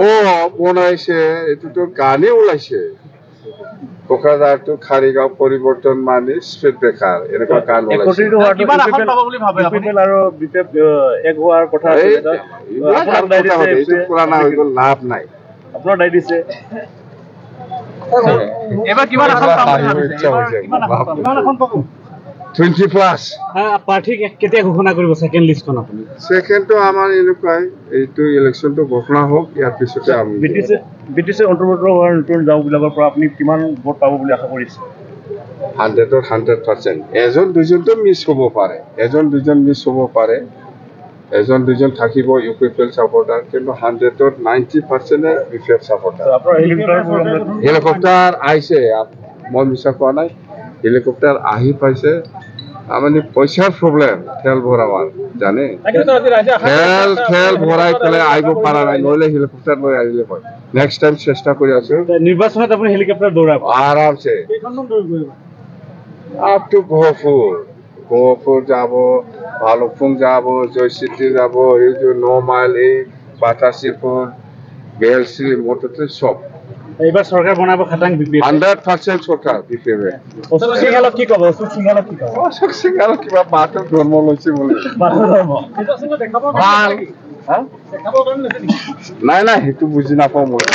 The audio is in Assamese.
ও বনাইছে এইটোতো গানে ওলাইছে কোকৰাঝাৰটো খাৰিগাঁও পৰিৱৰ্তন মানে স্পীড ব্ৰেকাৰ এনেকুৱা গান ওলাইছে পুৰাণা হৈ গ'ল লাভ নাই আপোনাৰ দায় দিছে এবাৰ কিমান আসন পাব 20 প্লাস প্ৰাৰ্থী কেতিয়া ঘোষণা কৰিব সেকেন্ড লিষ্টখন আপুনি সেকেন্ডটো আমাৰ এনেকুৱাই এইটো ইলেকশ্যনটো ঘোষণা হোক ইয়াৰ পিছতে আমি বিটিছে অন্তৰ্ভুক্ত হোৱাৰ নতুন গাঁওবিলাকৰ পৰা আপুনি কিমান ভোট পাব বুলি আশা কৰিছে 100% এজন দুজনটো মিছ হ'ব পাৰে এজন দুজন মিছ হ'ব পাৰে এজন দুজন থাকিব ইউপিপিএল সাপোৰ্টাৰ কিন্তু 100ত 90% বিপিএফ সাপোৰ্টাৰ হেলিকপ্টাৰ আহিছে মই মিছা কোৱা নাই হেলিকপ্টাৰ আহি পাইছে মানে পইচাৰ প্ৰব্লেম তেল ভৰাবৰ জানে তেল ভৰাই পেলাই আহিব পৰা নাই নহ'লে হেলিকপ্টাৰ লৈ আহিলে হয় নেক্সট টাইম চেষ্টা কৰি আছো নিৰ্বাচনত আপুনি হেলিকপ্টাৰ দৌৰাব আৰামছে আপ টু গহপুৰ যাব ভালুকপুং যাব জয়চিটি যাব এই যে 9 মাইল এই বাটাচিপুৰ বেলশ্ৰী মুঠতে সব এইবাৰ চৰকাৰ বনাব খাটাং বিপিএফ 100% চৰকাৰ বিপিএফ অশোক সিংহালক কি ক'ব অশোক সিংহালক কিবা বাটৰ ধৰ্ম লৈছে বোলে নাই সেইটো বুজি নাপাওঁ মই